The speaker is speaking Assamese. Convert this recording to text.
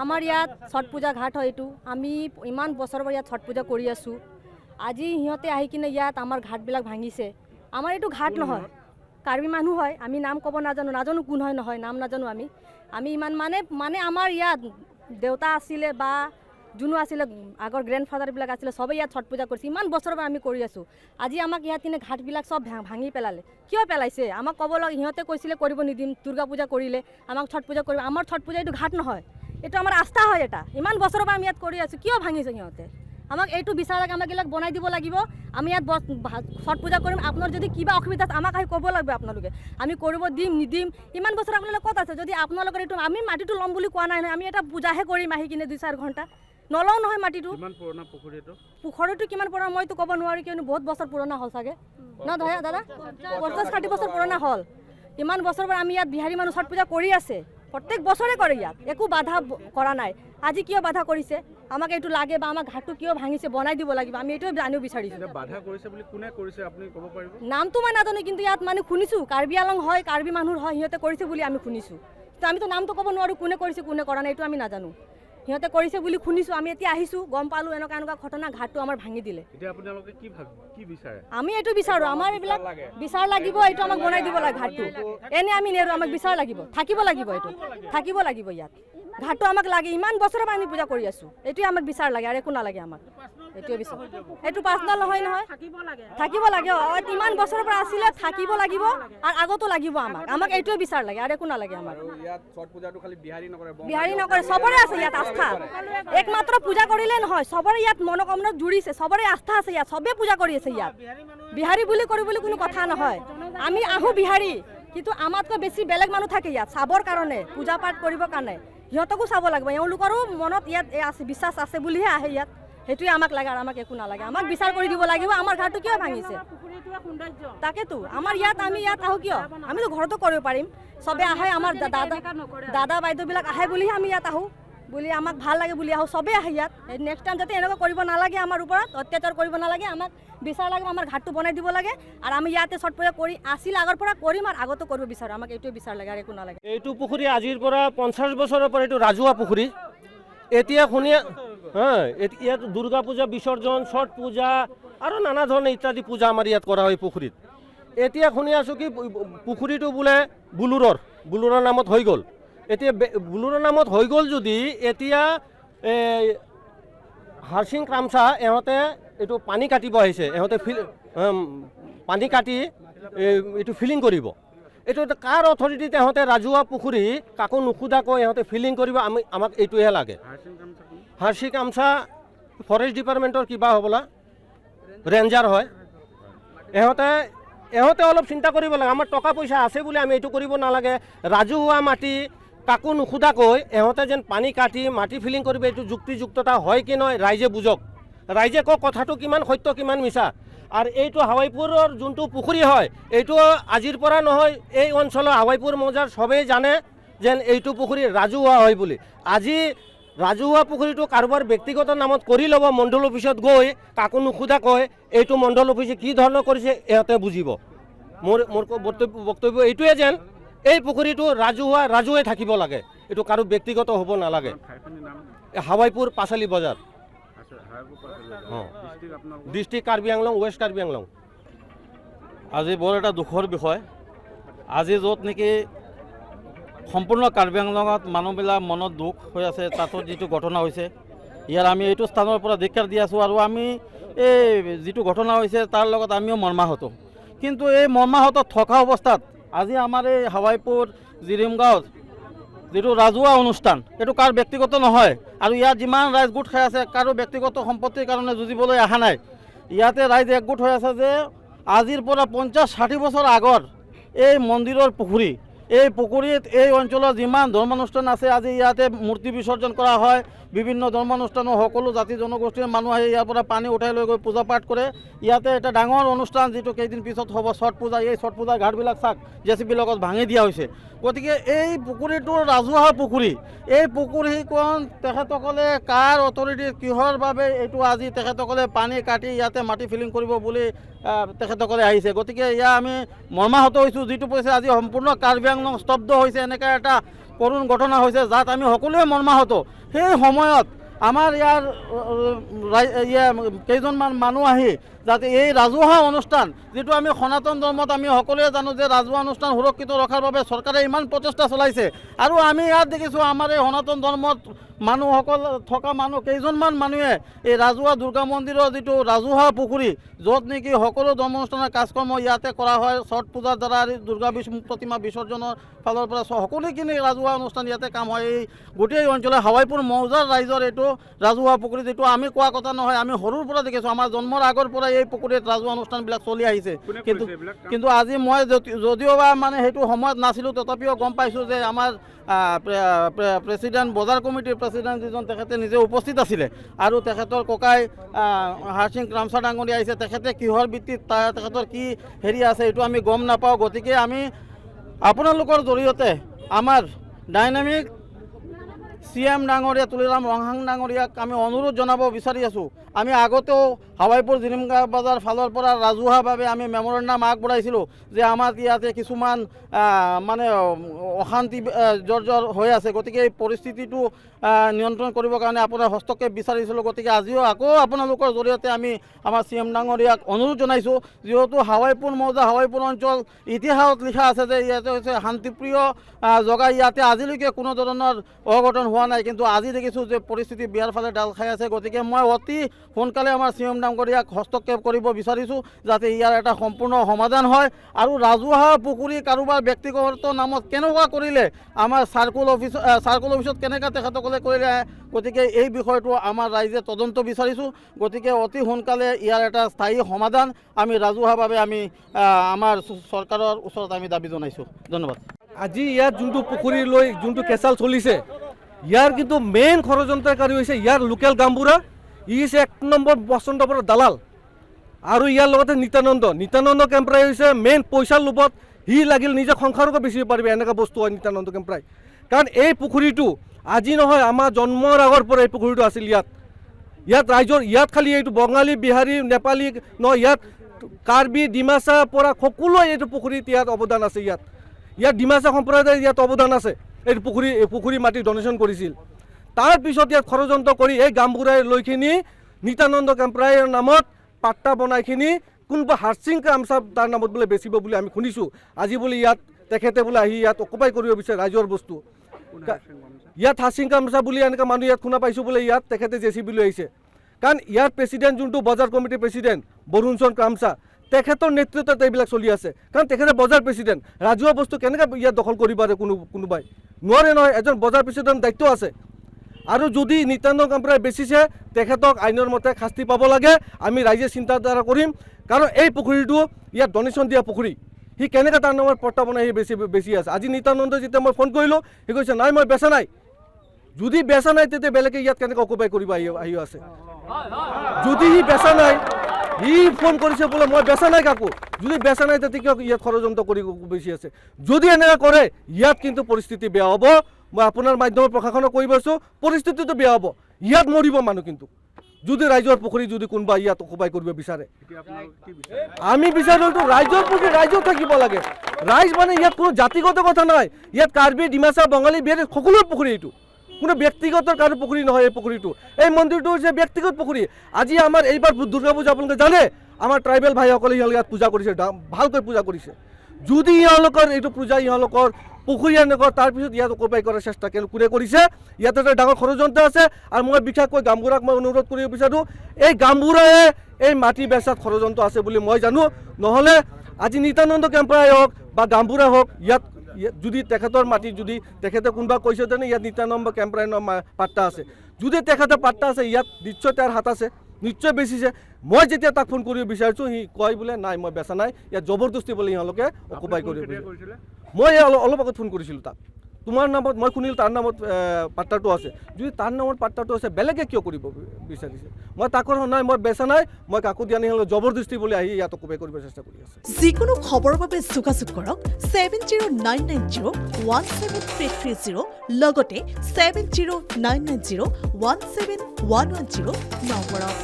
আমাৰ ইয়াত ছট পূজা ঘাট হয় এইটো আমি ইমান বছৰৰ পৰা ইয়াত ছট পূজা কৰি আছোঁ আজি সিহঁতে আহি কিনে ইয়াত আমাৰ ঘাটবিলাক ভাঙিছে আমাৰ এইটো ঘাট নহয় কাৰ্বি মানুহ হয় আমি নাম ক'ব নাজানো কোন হয় নহয় নাম নাজানো আমি ইমান মানে আমাৰ ইয়াত দেউতা আছিলে বা যোনো আছিলে আগৰ গ্ৰেণ্ডফাদাৰবিলাক আছিলে সবে ইয়াত ছট পূজা কৰিছে ইমান বছৰৰ পৰা আমি কৰি আছোঁ আজি আমাক ইয়াত কিনে ঘাটবিলাক সব ভাঙি পেলালে কিয় পেলাইছে আমাক ক'ব লাগে সিহঁতে কৈছিলে কৰিব নিদিম দুৰ্গা পূজা কৰিলে আমাক ছট পূজা কৰিব আমাৰ ছট পূজা এইটো ঘাট নহয় এইটো আমাৰ আস্থা হয় এটা ইমান বছৰৰ পৰা আমি ইয়াত কৰি আছোঁ কিয় ভাঙিছে সিহঁতে আমাক এইটো বিচাৰ লাগে আমাক এইবিলাক বনাই দিব লাগিব আমি ইয়াত ছট পূজা কৰিম আপোনাৰ যদি কিবা অসুবিধা আছে আমাক আহি ক'ব লাগিব আপোনালোকে আমি কৰিব দিম নিদিম ইমান বছৰ আপোনালোকে ক'ত আছে যদি আপোনালোকৰ এইটো আমি মাটিটো ল'ম বুলি কোৱা নাই আমি এটা পূজাহে কৰিম আহি কিনে 2-4 ঘণ্টা নলওঁ নহয় মাটিটো পুখুৰীটো কিমান পুৰণা মইতো ক'ব নোৱাৰোঁ কিয়নো বহুত বছৰ পুৰণা হ'ল চাগে ন দাদা 50-60 বছৰ পুৰণা হ'ল ইমান বছৰ পৰা আমি ইয়াত বিহাৰী মানুহ ছট পূজা কৰি আছে প্ৰত্যেক বছৰে কৰে ইয়াত একো বাধা কৰা নাই আজি কিয় বাধা কৰিছে আমাক এইটো লাগে বা আমাক ঘাটটো কিয় ভাঙিছে বনাই দিব লাগিব আমি এইটো জানিব বিচাৰিছোঁ বাধা কৰিছে বুলি কোনে কৰিছে আপুনি ক'ব পাৰিব নামটো মই নাজানো কিন্তু ইয়াত মানে শুনিছোঁ কাৰ্বি আলং হয় কাৰ্বি মানুহৰ হয় সিহঁতে কৰিছে বুলি আমি শুনিছোঁ তো আমিতো নামটো ক'ব নোৱাৰোঁ কোনে কৰিছে কোনে কৰা নাই এইটো আমি নাজানো সিহঁতে কৰিছে বুলি শুনিছোঁ আমি এতিয়া আহিছোঁ গম পালোঁ এনেকুৱা ঘটনা ঘাটটো আমাৰ ভাঙি দিলে এতিয়া আপোনালোকে কি বিচাৰে আমি এইটো বিচাৰোঁ আমাৰ এইবিলাক বিচাৰ লাগিব এইটো আমাক বনাই দিব লাগে ঘাটটো এনে আমি নেৰো আমাক বিচাৰ লাগিব থাকিব লাগিব এইটো থাকিব লাগিব ইয়াত ঘাটটো আমাক লাগে ইমান বছৰৰ পৰা আমি পূজা কৰি আছোঁ এইটোৱে আমাক বিচাৰ লাগে আৰু একো নালাগে আমাক এইটোৱে বিচাৰ এইটো পাৰ্চনেল নহয় থাকিব লাগে ইমান বছৰৰ পৰা আছিলে থাকিব লাগিব আৰু আগতো লাগিব আমাক এইটোৱে বিচাৰ লাগে আৰু একো নালাগে আমাক বিহাৰী নকৰে চবৰে আছে ইয়াত আস্থা একমাত্ৰ পূজা কৰিলে নহয় চবৰে ইয়াত মনোকামনা জুৰিছে চবৰে আস্থা আছে ইয়াত চবে পূজা কৰি আছে ইয়াত বিহাৰী বুলি কৰিবলৈ কোনো কথা নহয় আমি আহোঁ বিহাৰী কিন্তু আমাতকৈ বেছি বেলেগ মানুহ থাকে ইয়াত চাবৰ কাৰণে পূজা পাঠ কৰিবৰ কাৰণে সিহঁতকো চাব লাগিব এওঁলোকৰো মনত ইয়াত আছে বিশ্বাস আছে বুলিহে আহে ইয়াত সেইটোৱে আমাক লাগে আৰু আমাক একো নালাগে আমাক বিচাৰ কৰি দিব লাগিব আমাৰ ঘাটটো কিয় ভাঙিছে তাকেতো আমাৰ ইয়াত আমি ইয়াত আহোঁ কিয় আমিতো ঘৰতো কৰিব পাৰিম চবে আহে আমাৰ দাদা বাইদেউবিলাক আহে বুলিহে আমি ইয়াত আহোঁ বুলি আমাক ভাল লাগে বুলি আহোঁ চবেই আহে ইয়াত নেক্সট টাইম যাতে এনেকুৱা কৰিব নালাগে আমাৰ ওপৰত অত্যাচাৰ কৰিব নালাগে আমাক বিচাৰ লাগিব আমাৰ ঘাটটো বনাই দিব লাগে আৰু আমি ইয়াতে ছট পূজা কৰি আছিল আগৰ পৰা কৰিম আৰু আগতো কৰিব বিচাৰোঁ আমাক এইটোৱে বিচাৰ লাগে আৰু একো নালাগে এইটো পুখুৰী আজিৰ পৰা 50 বছৰৰ পৰা এইটো ৰাজহুৱা পুখুৰী এতিয়া ইয়াত দুৰ্গা পূজা বিসৰ্জন ছট পূজা আৰু নানা ধৰণৰ ইত্যাদি পূজা আমাৰ ইয়াত কৰা হয় পুখুৰীত এতিয়া শুনি আছোঁ কি পুখুৰীটো বোলে বুলুৰৰ নামত হৈ গ'ল এতিয়া বুলুৰৰ নামত হৈ গ'ল যদি এতিয়া হাৰসিং কামচা এহঁতে এইটো পানী কাটিব আহিছে এহঁতে পানী কাটি এইটো ফিলিং কৰিব এইটো কাৰ অথৰিটিত এহঁতে ৰাজহুৱা পুখুৰী কাকো নুসুধাকৈ এহঁতে ফিলিং কৰিব আমাক এইটোহে লাগে হাৰসিং কামচা ফৰেষ্ট ডিপাৰ্টমেণ্টৰ কিবা হ'বলা ৰেঞ্জাৰ হয় এহঁতে অলপ চিন্তা কৰিব লাগে আমাৰ টকা পইচা আছে বুলি আমি এইটো কৰিব নালাগে ৰাজহুৱা মাটি কাকো নুসুধাকৈ এহঁতে যেন পানী কাটি মাটি ফিলিং কৰিব এইটো যুক্তিযুক্ততা হয় কি নহয় ৰাইজে বুজক ৰাইজে কওক কথাটো কিমান সত্য কিমান মিছা আৰু এইটো হাৱাইপুৰৰ যোনটো পুখুৰী হয় এইটো আজিৰ পৰা নহয় এই অঞ্চলৰ হাৱাইপুৰ মৌজাৰ সবেই জানে যেন এইটো পুখুৰী ৰাজহুৱা হয় বুলি আজি ৰাজহুৱা পুখুৰীটো কাৰোবাৰ ব্যক্তিগত নামত কৰি ল'ব মণ্ডল অফিচত গৈ কাকো নুসুধাকৈ এইটো মণ্ডল অফিচে কি ধৰণৰ কৰিছে ইহঁতে বুজিব মোৰ বক্তব্য এইটোৱে যেন এই পুখুৰীটো ৰাজহুৱাই থাকিব লাগে এইটো কাৰো ব্যক্তিগত হ'ব নালাগে হাৱাইপুৰ পাচালি বজাৰ ডিষ্ট্ৰিক্ট কাৰ্বি আংলং ৱেষ্ট কাৰ্বি আংলং আজি বৰ এটা দুখৰ বিষয় আজি য'ত নেকি সম্পূৰ্ণ কাৰ্বি আংলঙত মানুহবিলাক মনত দুখ হৈ আছে তাতো যিটো ঘটনা হৈছে ইয়াৰ আমি এইটো স্থানৰ পৰা ধিক্কাৰ দি আছোঁ আৰু আমি এই যিটো ঘটনা হৈছে তাৰ লগত আমিও মৰ্মাহত কিন্তু এই মৰ্মাহত থকা অৱস্থাত আজি আমাৰ এই হাৱাইপুৰ জিৰিমগাঁৱত যিটো ৰাজহুৱা অনুষ্ঠান এইটো কাৰ ব্যক্তিগত নহয় আৰু ইয়াত যিমান ৰাইজ গোট খাই আছে কাৰো ব্যক্তিগত সম্পত্তিৰ কাৰণে যুঁজিবলৈ অহা নাই ইয়াতে ৰাইজ একগোট হৈ আছে যে আজিৰ পৰা 50-60 বছৰ আগৰ এই মন্দিৰৰ পুখুৰী এই পুখুৰীত এই অঞ্চলৰ যিমান ধৰ্মানুষ্ঠান আছে আজি ইয়াতে মূৰ্তি বিসৰ্জন কৰা হয় বিভিন্ন ধৰ্মানুষ্ঠানো সকলো জাতি জনগোষ্ঠীৰ মানুহ আহি ইয়াৰ পৰা পানী উঠাই লৈ গৈ পূজা পাঠ কৰে ইয়াতে এটা ডাঙৰ অনুষ্ঠান যিটো কেইদিন পিছত হ'ব ছট পূজা এই ছট পূজাৰ ঘাটবিলাক চাক জেচিবি লগত ভাঙি দিয়া হৈছে গতিকে এই পুখুৰীটো ৰাজহুৱা পুখুৰী এই পুখুৰীখন তেখেতসকলে কাৰ অথৰিটি কিহৰ বাবে এইটো আজি তেখেতসকলে পানী কাটি ইয়াতে মাটি ফিলিং কৰিব বুলি তেখেতসকলে আহিছে গতিকে ইয়াৰ আমি মৰ্মাহত হৈছোঁ যিটো পইচা আজি সম্পূৰ্ণ কাৰ্বি আংলং স্তব্ধ হৈছে এনেকৈ এটা কৰুণ ঘটনা হৈছে যাত আমি সকলোৱে মৰ্মাহত। সেই সময়ত আমাৰ ইয়াৰ কেইজনমান মানুহ আহি যাতে এই ৰাজহুৱা অনুষ্ঠান, যিটো আমি সনাতন ধৰ্মত আমি সকলোৱে জানো যে ৰাজহুৱা অনুষ্ঠান সুৰক্ষিত ৰখাৰ বাবে চৰকাৰে ইমান প্ৰচেষ্টা চলাইছে, আৰু আমি ইয়াত দেখিছোঁ আমাৰ এই সনাতন ধৰ্মত মানুহসকল থকা মানুহ কেইজনমান মানুহে এই ৰাজহুৱা দুৰ্গা মন্দিৰৰ যিটো ৰাজহুৱা পুখুৰী, য'ত নেকি সকলো ধৰ্মানুষ্ঠানৰ কাজকৰ্ম ইয়াতে কৰা হয়, ছট পূজাৰ দ্বাৰা দুৰ্গা প্ৰতিমা বিসৰ্জনৰ ফালৰ পৰা সকলোখিনি ৰাজহুৱা অনুষ্ঠান ইয়াতে কাম হয়। এই গোটেই অঞ্চলৰ হাৱাইপুৰ মৌজাৰ ৰাইজৰ এইটো ৰাজহুৱা পুখুৰী, যিটো আমি কোৱা কথা নহয়, আমি সৰুৰ পৰা দেখিছোঁ, আমাৰ জন্মৰ আগৰ পৰা এই পুখুৰীত ৰাজহুৱা অনুষ্ঠানবিলাক চলি আহিছে। কিন্তু আজি মই যদিওবা মানে সেইটো সময়ত নাছিলোঁ, তথাপিও গম পাইছোঁ যে আমাৰ প্ৰেচিডেণ্ট, বজাৰ কমিটিৰ প্ৰেচিডেণ্ট যিজন, তেখেতে নিজে উপস্থিত আছিলে, আৰু তেখেতৰ ককাই হাৰসিং ৰামচা ডাঙৰীয়া আহিছে। তেখেতে কিহৰ ভিত্তিত তেখেতৰ কি হেৰি আছে এইটো আমি গম নাপাওঁ। গতিকে আমি আপোনালোকৰ জৰিয়তে আমাৰ ডাইনামিক CM ডাঙৰীয়া তুলিৰাম ৰংহাং ডাঙৰীয়াক আমি অনুৰোধ জনাব বিচাৰি আছোঁ। আমি আগতেও হাৱাইপুৰ জিৰিমগা বজাৰ ফালৰ পৰা ৰাজহুৱাভাৱে আমি মেমৰেণ্ডাম আগবঢ়াইছিলোঁ যে আমাৰ ইয়াতে কিছুমান মানে অশান্তি জৰ্জৰ হৈ আছে, গতিকে এই পৰিস্থিতিটো নিয়ন্ত্ৰণ কৰিবৰ কাৰণে আপোনাৰ হস্তক্ষেপ বিচাৰিছিলোঁ। গতিকে আজিও আকৌ আপোনালোকৰ জৰিয়তে আমি আমাৰ CM ডাঙৰীয়াক অনুৰোধ জনাইছোঁ, যিহেতু হাৱাইপুৰ মৌজা হাৱাইপুৰ অঞ্চল ইতিহাসত লিখা আছে যে ইয়াতে হৈছে শান্তিপ্ৰিয় জগা, ইয়াতে আজিলৈকে কোনো ধৰণৰ অঘটন হোৱা নাই, কিন্তু আজি দেখিছোঁ যে পৰিস্থিতি বিয়াৰ ফালে ডাল খাই আছে। গতিকে মই অতি সোনকালে আমাৰ CM ডাঙৰীয়াক হস্তক্ষেপ কৰিব বিচাৰিছোঁ, যাতে ইয়াৰ এটা সম্পূৰ্ণ সমাধান হয়। আৰু ৰাজহুৱা পুখুৰী কাৰোবাৰ ব্যক্তিগত নামত কেনেকুৱা কৰিলে, আমাৰ চাৰ্কুল অফিচত কেনেকৈ তেখেতসকলে কৰিলে, গতিকে এই বিষয়টো আমাৰ ৰাইজে তদন্ত বিচাৰিছোঁ। গতিকে অতি সোনকালে ইয়াৰ এটা স্থায়ী সমাধান আমি ৰাজহুৱাভাৱে আমি আমাৰ চৰকাৰৰ ওচৰত আমি দাবী জনাইছোঁ। ধন্যবাদ। আজি ইয়াত যোনটো পুখুৰী লৈ যোনটো কেঁচাল চলিছে, ইয়াৰ কিন্তু মেইন ষড়যন্ত্ৰকাৰী হৈছে ইয়াৰ লোকেল গামবুঢ়া। ই হৈছে 1 নম্বৰ বসন্তপুৰৰ দালাল, আৰু ইয়াৰ লগতে নিত্যানন্দ কেম্পৰাই হৈছে মেইন পইচাৰ লোভত সি লাগিল নিজে সংসাৰকো বেচিব পাৰিব, এনেকুৱা বস্তু হয় নিত্যানন্দ কেম্পৰাই। কাৰণ এই পুখুৰীটো আজি নহয়, আমাৰ জন্মৰ আগৰ পৰা এই পুখুৰীটো আছিল ইয়াত ৰাইজৰ, ইয়াত খালি এইটো বঙালী, বিহাৰী, নেপালী নহয়, ইয়াত কাৰ্বি, ডিমাচা পৰা সকলোৱে এইটো পুখুৰীত ইয়াত অৱদান আছে। ইয়াত ডিমাচা সম্প্ৰদায়ৰ ইয়াত অৱদান আছে। এই পুখুৰী মাটি ডনেশ্যন কৰিছিল। তাৰপিছত ইয়াত ষড়যন্ত্ৰ কৰি এই গামবুঢ়াই লৈখিনি নিত্যানন্দ কেম্পৰাইৰ নামত পাট্টা বনাইখিনি কোনোবা হাৰসিং ৰামচা তাৰ নামত বোলে বেচিব বুলি আমি শুনিছোঁ। আজি বোলে ইয়াত তেখেতে বোলে আহি ইয়াত অকুপাই কৰিব বিচাৰে ৰাইজৰ বস্তু। ইয়াত হাৰসিং ৰামচা বুলি এনেকুৱা মানুহ ইয়াত শুনা পাইছোঁ বোলে ইয়াত তেখেতে JCB লৈ আহিছে। কাৰণ ইয়াৰ প্ৰেচিডেণ্ট যোনটো বজাৰ কমিটিৰ প্ৰেচিডেণ্ট বৰুণ চন্দ্ৰ ৰামচা, তেখেতৰ নেতৃত্বত এইবিলাক চলি আছে। কাৰণ তেখেতে বজাৰ প্ৰেচিডেণ্ট, ৰাজহুৱা বস্তু কেনেকৈ ইয়াত দখল কৰিব পাৰে কোনোবাই নোৱাৰে নহয়। এজন বজাৰ প্ৰেচিডেণ্ট দায়িত্ব আছে। আৰু যদি নিত্যানন্দ কেম্পৰাই বেচিছে, তেখেতক আইনৰ মতে শাস্তি পাব লাগে। আমি ৰাইজে চিন্তাধাৰা কৰিম, কাৰণ এই পুখুৰীটো ইয়াত ডনেশ্যন দিয়া পুখুৰী, সি কেনেকৈ তাৰ নামৰ পট্টা বনাই সি বেছি আছে। আজি নিত্যানন্দ যেতিয়া মই ফোন কৰিলোঁ, সি কৈছে নাই মই বেচা নাই। যদি বেচা নাই তেতিয়া বেলেগে ইয়াত কেনেকৈ অকুপাই কৰিব আহি আছে। যদি সি বেচা নাই, সি ফোন কৰিছে বোলে মই বেচা নাই কাকো, যদি বেচা নাই তেতিয়া কিয় ইয়াত ষড়যন্ত্ৰ কৰি বেছি আছে। যদি এনেকৈ কৰে ইয়াত কিন্তু পৰিস্থিতি বেয়া হ'ব। মই আপোনাৰ মাধ্যমৰ প্ৰশাসনক কৈ আছোঁ, পৰিস্থিতিটো বেয়া হ'ব, ইয়াত মৰিব মানুহ। কিন্তু যদি ৰাইজৰ পুখুৰী যদি কোনোবা ইয়াত অকুপাই কৰিব বিচাৰে, আমি বিচাৰোঁ ৰাইজৰ পুখুৰী ৰাইজৰ থাকিব লাগে। ৰাইজ মানে ইয়াত কোনো জাতিগত কথা নাই। ইয়াত কাৰ্বি, ডিমাচা, বঙালী, বিহাৰী সকলোৰে পুখুৰী, এইটো কোনো ব্যক্তিগত কাৰো পুখুৰী নহয়। এই পুখুৰীটো, এই মন্দিৰটো হৈছে ব্যক্তিগত পুখুৰী। আজি আমাৰ এইবাৰ দুৰ্গা পূজা আপোনালোকে জানে, আমাৰ ট্ৰাইবেল ভাইসকলে ইয়াত পূজা কৰিছে, ভালকৈ পূজা কৰিছে। যদি ইহঁতৰ এইটো পূজা ইহঁতৰ পুখুৰী এনেকুৱা, তাৰপিছত ইয়াত অকুপাই কৰাৰ চেষ্টা কোনে কৰিছে, ইয়াত এটা ডাঙৰ ষড়যন্ত্ৰ আছে। আৰু মই বিশেষকৈ গামবুঢ়াক মই অনুৰোধ কৰিব বিচাৰোঁ, এই গামবুঢ়াই এই মাটি বেচাত ষড়যন্ত্ৰ আছে বুলি মই জানো। নহ'লে আজি নিত্যানন্দ কেম্পৰাই হওক বা গামবুঢ়া হওক, ইয়াত যদি তেখেতৰ মাটি যদি তেখেতে কোনোবা কৈছে তেনে ইয়াত নিত্যানন্দ কেম্পৰাই পাট্টা আছে, যদি তেখেতে পাট্টা আছে ইয়াত নিশ্চয় তাৰ হাত আছে, নিশ্চয় বেচিছে। মই যেতিয়া তাক ফোন কৰিব বিচাৰিছোঁ, সি কয় বোলে নাই মই বেচা নাই, ইয়াত জবৰদস্তি বোলে ইহঁলোকে অকুপাই কৰিব। মই অলপ আগত ফোন কৰিছিলোঁ তাক, তোমাৰ নামত মই শুনিলোঁ তাৰ নামত পাট্টাটো আছে। যদি তাৰ নামত পাট্টাটো আছে বেলেগে কিয় কৰিব বিচাৰিছে? মই তাকৰ নাই মই বেচা নাই, মই কাকো দিয়া নাই, জবৰদস্তি বুলি আহি ইয়াত অকুপাই কৰিব চেষ্টা কৰি আছে। যিকোনো খবৰৰ বাবে যোগাযোগ কৰক 7099017330 লগতে 7099017110 নম্বৰত।